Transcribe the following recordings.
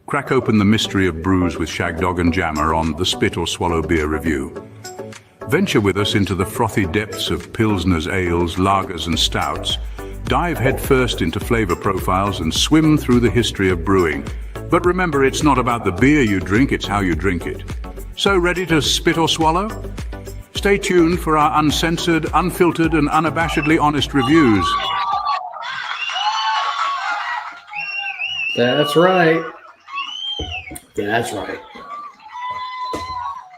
Crack open the mystery of brews with Shagdog and Jammer on the Spit or Swallow Beer Review. Venture with us into the frothy depths of pilsners, ales, lagers and stouts. Dive headfirst into flavor profiles and swim through the history of brewing. But remember, it's not about the beer you drink, it's how you drink it. So ready to spit or swallow? Stay tuned for our uncensored, unfiltered and unabashedly honest reviews. That's right. That's right.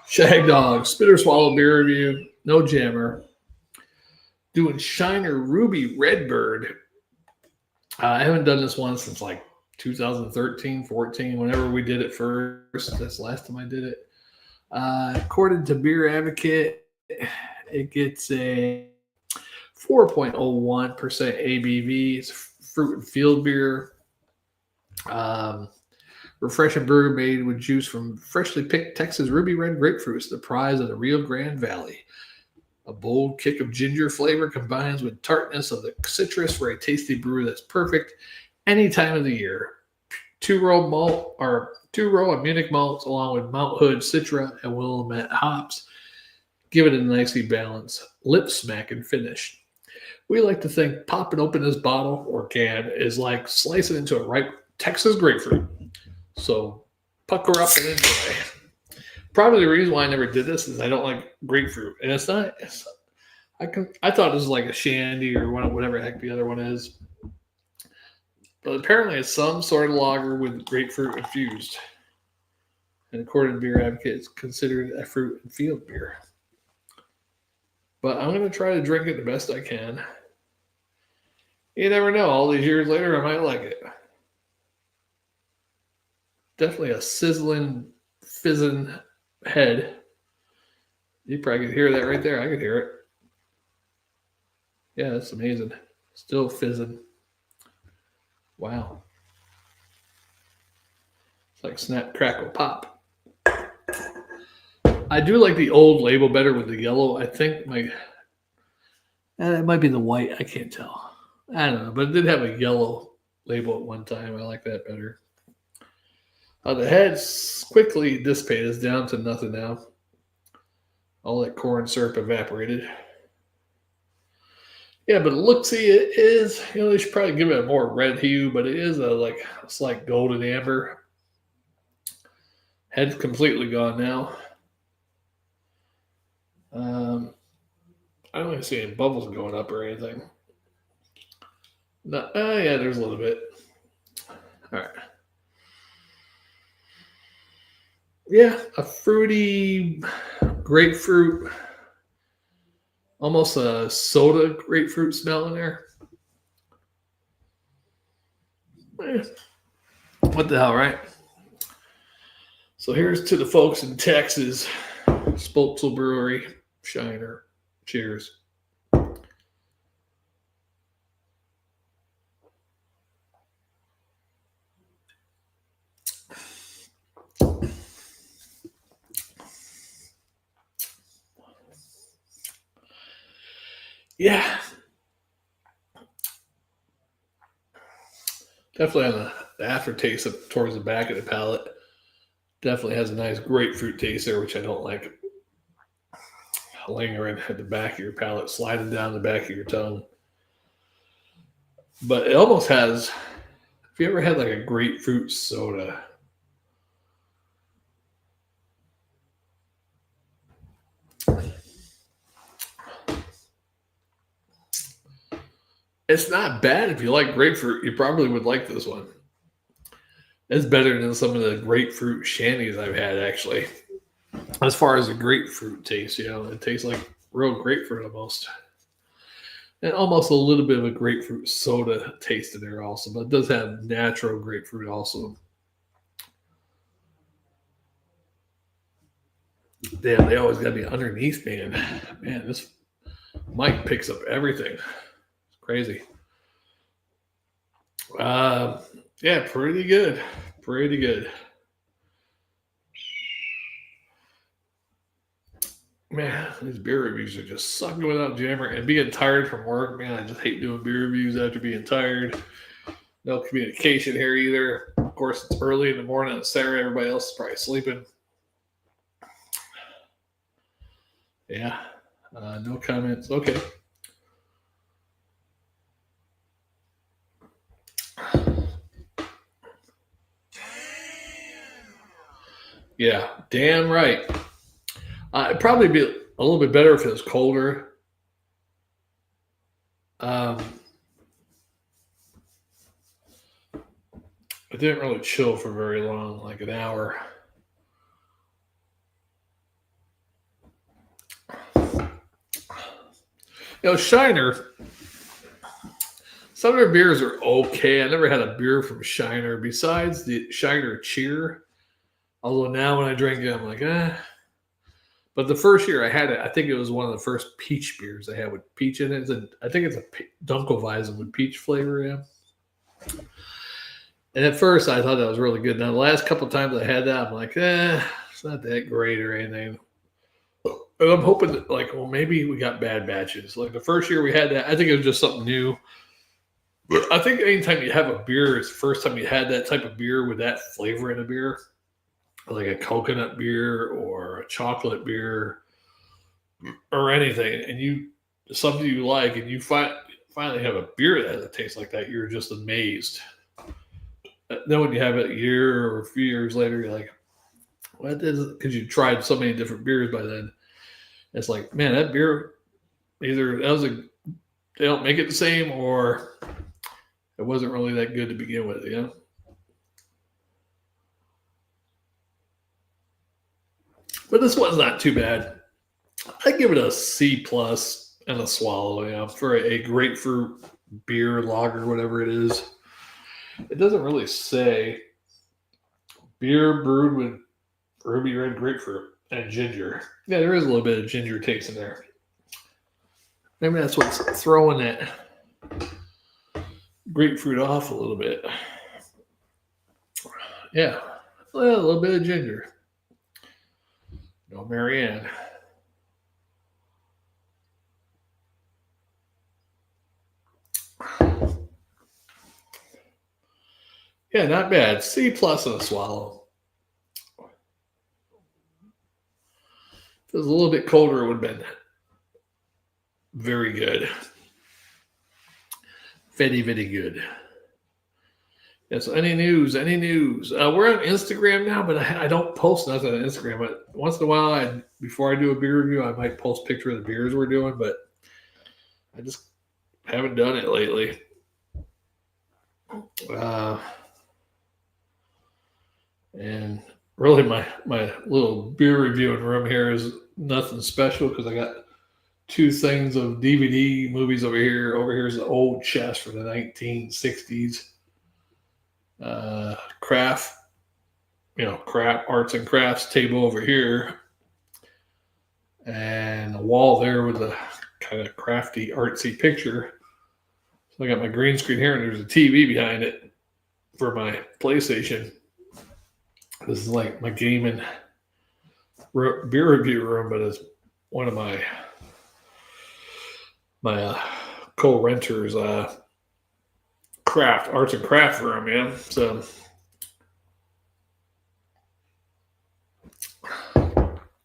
Shagdog, Spit or Swallow Beer Review, no jammer. Doing Shiner Ruby Redbird. I haven't done this one since like 2013, 14, whenever we did it first. That's the last time I did it. According to Beer Advocate, it gets a 4.01% ABV. It's fruit and field beer. Refreshing brew made with juice from freshly picked Texas Ruby Red grapefruits, the prize of the Rio Grande Valley. A bold kick of ginger flavor combines with tartness of the citrus for a tasty brew that's perfect any time of the year. Two-row of Munich malts along with Mount Hood, Citra, and Willamette hops give it a nicely balanced, lip-smacking finish. We like to think popping open this bottle or can is like slicing into a ripe Texas grapefruit. So pucker up and enjoy. Probably the reason why I never did this is I don't like grapefruit, and it's not. I thought it was like a shandy or whatever the heck the other one is, but apparently it's some sort of lager with grapefruit infused. And according to Beer Advocate, it's considered a fruit and field beer. But I'm going to try to drink it the best I can. You never know. All these years later, I might like it. Definitely a sizzling, fizzing head. You probably could hear that right there. I could hear it. Yeah, that's amazing. Still fizzing. Wow. It's like snap, crackle, pop. I do like the old label better with the yellow. I think it might be the white. I can't tell. I don't know, but it did have a yellow label at one time. I like that better. The head quickly dissipated down to nothing now. All that corn syrup evaporated. Yeah, but look-see, it is, they should probably give it a more red hue, but it is a slight golden amber. Head's completely gone now. I don't even see any bubbles going up or anything. No, yeah, there's a little bit. All right. Yeah, a fruity grapefruit, almost a soda grapefruit smell in there. What the hell, right? So here's to the folks in Texas, Spokesville Brewery, Shiner. Cheers. Yeah. Definitely on the aftertaste up towards the back of the palate. Definitely has a nice grapefruit taste there, which I don't like. Lingering at the back of your palate, sliding down the back of your tongue. But it almost has, if you ever had like a grapefruit soda, it's not bad. If you like grapefruit, you probably would like this one. It's better than some of the grapefruit shandies I've had, actually. As far as the grapefruit taste, it tastes like real grapefruit almost. And almost a little bit of a grapefruit soda taste in there also, but it does have natural grapefruit also. Damn, they always got to be underneath, man. Man, this mic picks up everything. It's crazy. Yeah, pretty good. Pretty good. Man, these beer reviews are just sucking without jammer. And being tired from work, man, I just hate doing beer reviews after being tired. No communication here either. course, it's early in the morning on Saturday. Everybody else is probably sleeping. Yeah. No comments. Okay. Yeah, damn right. It'd probably be a little bit better if it was colder. It didn't really chill for very long, like an hour. Shiner, some of their beers are okay. I never had a beer from Shiner besides the Shiner Cheer. Although now when I drink it, I'm like, But the first year I had it, I think it was one of the first peach beers I had with peach in it. I think it's a Dunkelweizen with peach flavor, yeah. And at first I thought that was really good. Now the last couple of times I had that, I'm like, it's not that great or anything. And I'm hoping that, like, well, maybe we got bad batches. Like the first year we had that, I think it was just something new. But I think anytime you have a beer, it's the first time you had that type of beer with that flavor in a beer, like a coconut beer or a chocolate beer or anything, and something you like, and you finally have a beer that tastes like that, you're just amazed. Then when you have it a year or a few years later, you're like, what is it? Because you tried so many different beers by then. It's like, man, that beer, either they don't make it the same, or it wasn't really that good to begin with, you know? But this one's not too bad. I'd give it a C+ and a swallow, for a grapefruit beer, lager, whatever it is. It doesn't really say beer brewed with ruby red grapefruit and ginger. Yeah, there is a little bit of ginger taste in there. Maybe that's what's throwing that grapefruit off a little bit. Yeah, a little bit of ginger. No, Marianne. Yeah, not bad. C+ and a swallow. If it was a little bit colder, it would have been very good. Very, very good. Yeah, so any news? We're on Instagram now, but I don't post nothing on Instagram. But once in a while, before I do a beer review, I might post a picture of the beers we're doing, but I just haven't done it lately. And really, my little beer reviewing room here is nothing special because I got 2 things of DVD movies over here. Over here is an old chest from the 1960s. Craft, arts and crafts table over here. And a wall there with a kind of crafty, artsy picture. So I got my green screen here, and there's a TV behind it for my PlayStation. This is like my gaming beer review room, but it's one of my co-renters arts and craft room, yeah. So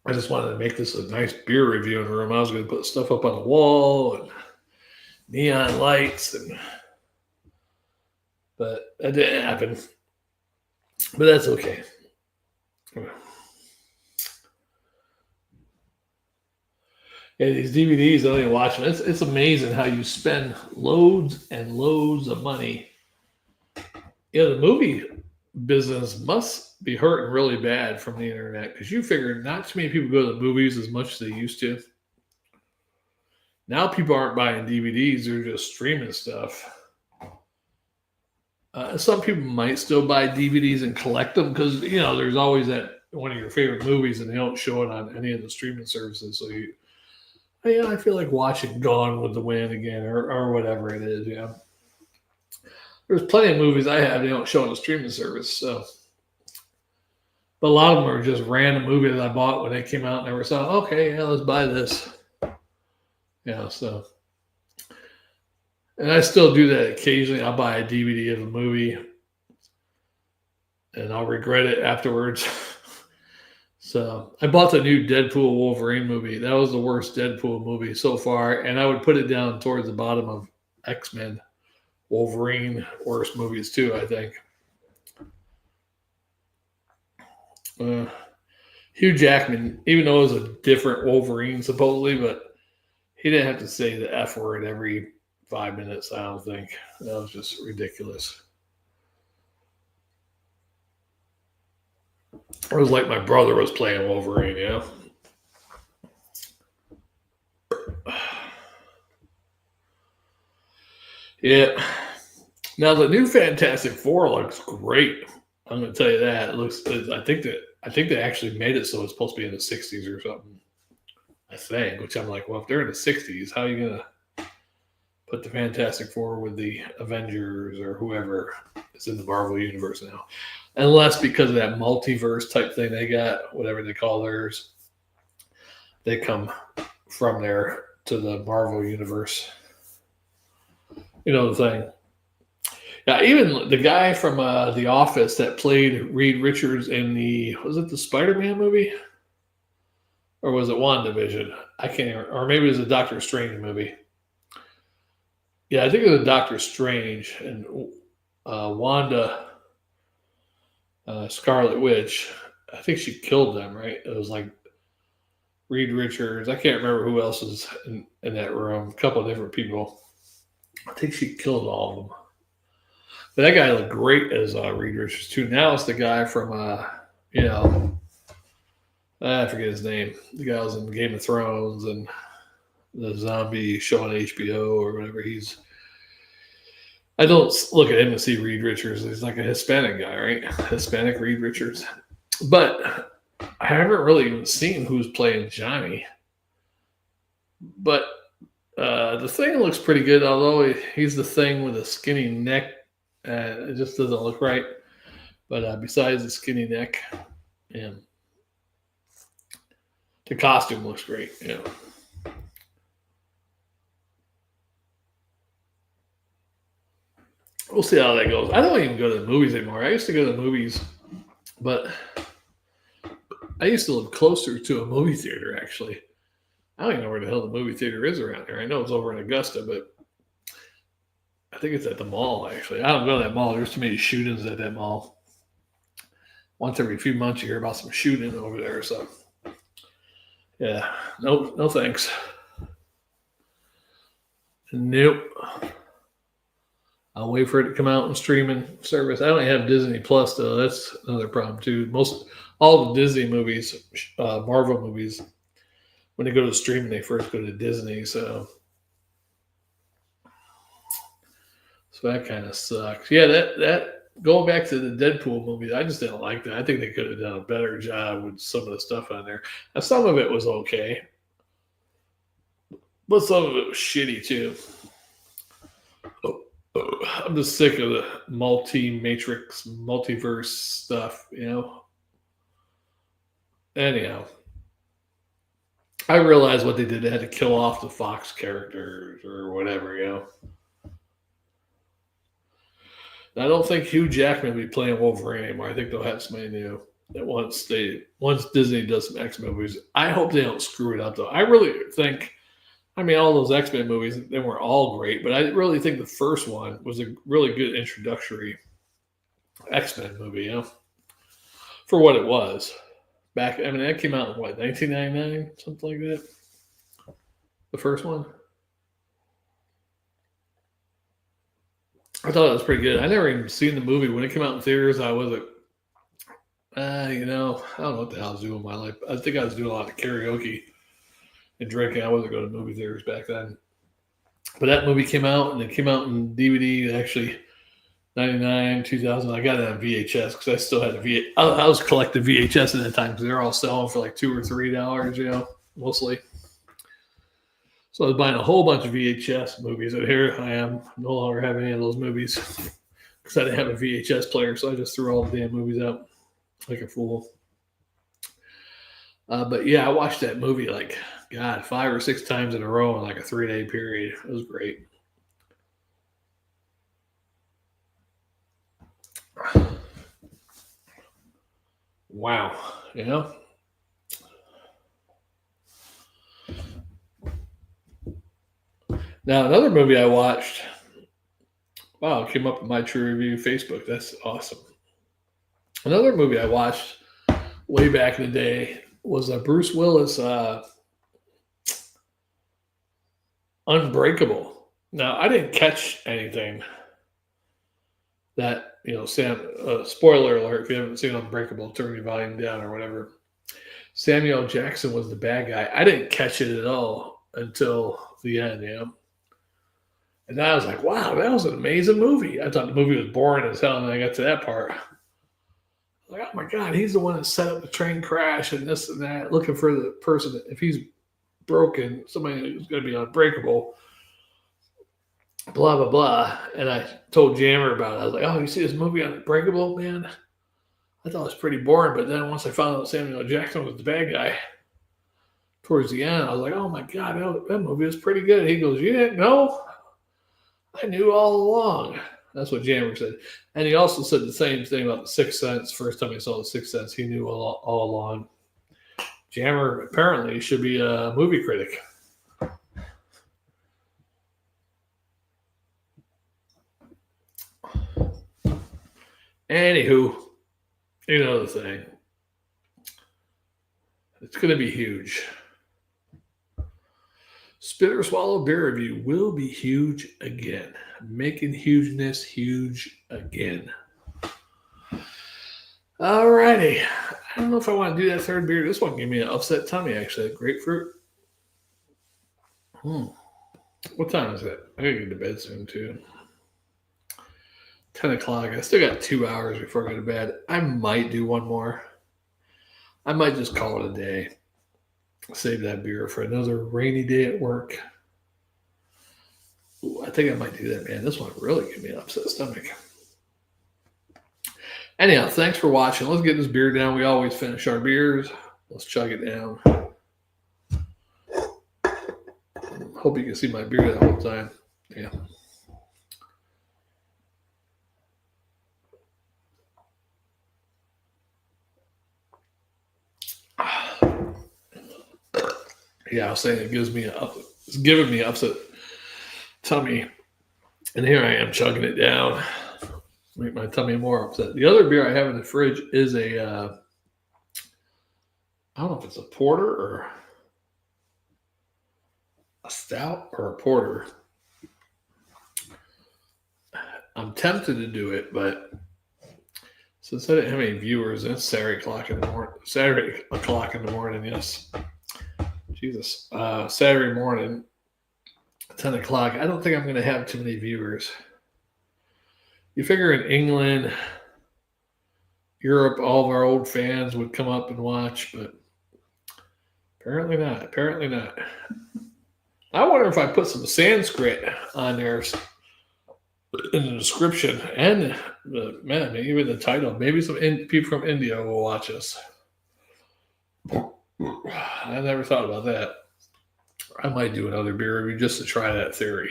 I just wanted to make this a nice beer reviewing room. I was going to put stuff up on the wall and neon lights, but that didn't happen. But that's okay. Yeah, these DVDs, I don't even watch them. It's amazing how you spend loads and loads of money. The movie business must be hurting really bad from the internet, because you figure not too many people go to the movies as much as they used to. Now people aren't buying DVDs, they're just streaming stuff. Some people might still buy DVDs and collect them because, there's always that one of your favorite movies and they don't show it on any of the streaming services. So I feel like watching Gone with the Wind again or whatever it is, There's plenty of movies I have they don't show on the streaming service. So, but a lot of them are just random movies that I bought when they came out and never saw. Okay, yeah, let's buy this. So. And I still do that occasionally. I'll buy a DVD of a movie. and I'll regret it afterwards. So I bought the new Deadpool Wolverine movie. That was the worst Deadpool movie so far, and I would put it down towards the bottom of X-Men, Wolverine, worst movies too, I think. Hugh Jackman, even though it was a different Wolverine supposedly, but he didn't have to say the F word every 5 minutes, I don't think. That was just ridiculous. It was like my brother was playing Wolverine, you know? Yeah. Now the new Fantastic Four looks great. I'm going to tell you that. It looks. I think they actually made it so it's supposed to be in the 60s or something. I think, which I'm like, well, if they're in the 60s, how are you going to put the Fantastic Four with the Avengers or whoever is in the Marvel universe now? Unless because of that multiverse type thing they got, whatever they call theirs, they come from there to the Marvel universe. You know the thing. Yeah, even the guy from The Office that played Reed Richards in was it the Spider-Man movie? Or was it WandaVision? I can't even, or maybe it was a Doctor Strange movie. Yeah, I think it was a Doctor Strange, and Wanda, Scarlet Witch, I think she killed them, right? It was like Reed Richards. I can't remember who else was in that room. A couple of different people. I think she killed all of them. But that guy looked great as Reed Richards too. Now it's the guy from, I forget his name. The guy was in Game of Thrones and the zombie show on HBO or whatever. I don't look at him and see Reed Richards. He's like a Hispanic guy, right? Hispanic Reed Richards. But I haven't really even seen who's playing Johnny. But the Thing looks pretty good, although he's the Thing with a skinny neck. It just doesn't look right. But besides the skinny neck, and the costume looks great. Yeah. We'll see how that goes. I don't even go to the movies anymore. I used to go to the movies, but I used to live closer to a movie theater, actually. I don't even know where the hell the movie theater is around here. I know it's over in Augusta, but I think it's at the mall, actually. I don't go to that mall. There's too many shootings at that mall. Once every few months, you hear about some shooting over there. So, yeah, no thanks. Nope. I'll wait for it to come out in streaming service. I don't have Disney Plus, though. That's another problem, too. All the Disney movies, Marvel movies, when they go to streaming, they first go to Disney. So that kind of sucks. Yeah, that going back to the Deadpool movie, I just didn't like that. I think they could have done a better job with some of the stuff on there. Now, some of it was okay, but some of it was shitty, too. I'm just sick of the multi-matrix, multiverse stuff, you know? Anyhow, I realized what they did. They had to kill off the Fox characters or whatever, you know? I don't think Hugh Jackman will be playing Wolverine anymore. I think they'll have somebody new. That once Disney does some X-Men movies, I hope they don't screw it up, though. I really think... all those X-Men movies, they weren't all great, but I really think the first one was a really good introductory X-Men movie, you know, for what it was. That came out in, 1999? Something like that? The first one? I thought it was pretty good. I never even seen the movie. When it came out in theaters, I wasn't, I don't know what the hell I was doing in my life. I think I was doing a lot of karaoke and drinking. I wasn't going to movie theaters back then. But that movie came out, and it came out in DVD, actually, 99, 2000. I got it on VHS because I still had a VHS. I was collecting VHS at that time because they were all selling for like $2 or $3, you know, mostly. So I was buying a whole bunch of VHS movies, and here I am, no longer have any of those movies because I didn't have a VHS player, so I just threw all the damn movies out like a fool. But yeah, I watched that movie 5 or 6 times in a row in like a 3-day period. It was great. Wow. You know? Now, another movie I watched. Wow, it came up in my True Review Facebook. That's awesome. Another movie I watched way back in the day was Bruce Willis Unbreakable. Now, I didn't catch anything that, Sam, spoiler alert, if you haven't seen Unbreakable, turn your volume down or whatever. Samuel Jackson was the bad guy. I didn't catch it at all until the end, And I was like, wow, that was an amazing movie. I thought the movie was boring as hell, and then I got to that part. Like, oh my God, he's the one that set up the train crash and this and that, looking for the person. If he's broken, somebody who's going to be unbreakable, blah, blah, blah. And I told Jammer about it. I was like, oh, you see this movie Unbreakable, man? I thought it was pretty boring. But then once I found out Samuel Jackson was the bad guy, towards the end, I was like, oh my God, that movie was pretty good. He goes, you didn't know? I knew all along. That's what Jammer said. And he also said the same thing about The Sixth Sense. First time he saw The Sixth Sense, he knew all along. Jammer apparently should be a movie critic. Anywho, you know the thing. It's going to be huge. Spit or Swallow beer review will be huge again. Making hugeness huge again. Alrighty. I don't know if I want to do that third beer. This one gave me an upset tummy, actually. Grapefruit. What time is it? I gotta get to bed soon, too. 10 o'clock. I still got 2 hours before I go to bed. I might do one more. I might just call it a day. Save that beer for another rainy day at work. Ooh, I think I might do that, man. This one really gave me an upset stomach. Anyhow, thanks for watching. Let's get this beer down. We always finish our beers. Let's chug it down. Hope you can see my beer the whole time. Yeah. Yeah, I was saying it's giving me an upset tummy. And here I am chugging it down. Make my tummy more upset. The other beer I have in the fridge is I don't know if it's a porter or a stout or a porter. I'm tempted to do it, but since I didn't have any viewers, and it's Saturday o'clock in the morning, yes. Jesus. Saturday morning, 10 o'clock. I don't think I'm going to have too many viewers. You figure in England, Europe, all of our old fans would come up and watch, but apparently not. Apparently not. I wonder if I put some Sanskrit on there in the description and even the title. Maybe some people from India will watch us. I never thought about that. I might do another beer review just to try that theory.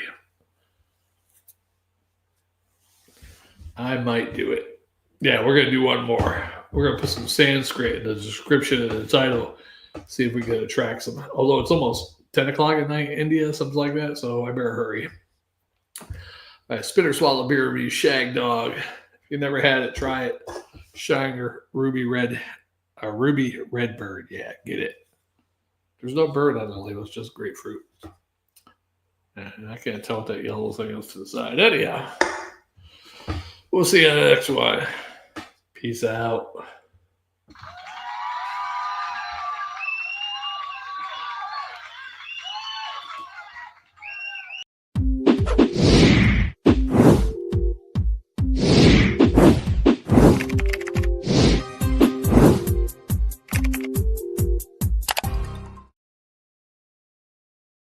I might do it. Yeah, we're going to do one more. We're going to put some Sanskrit in the description and the title. See if we can attract some. Although it's almost 10 o'clock at night in India, something like that. So I better hurry. All right, Spit or Swallow beer review, Shag Dog. If you never had it, try it. Shiner Ruby Redbird. Yeah, get it. There's no bird on the label. It's just grapefruit. And I can't tell what that yellow thing is to the side. Anyhow, we'll see you on the next one. Peace out.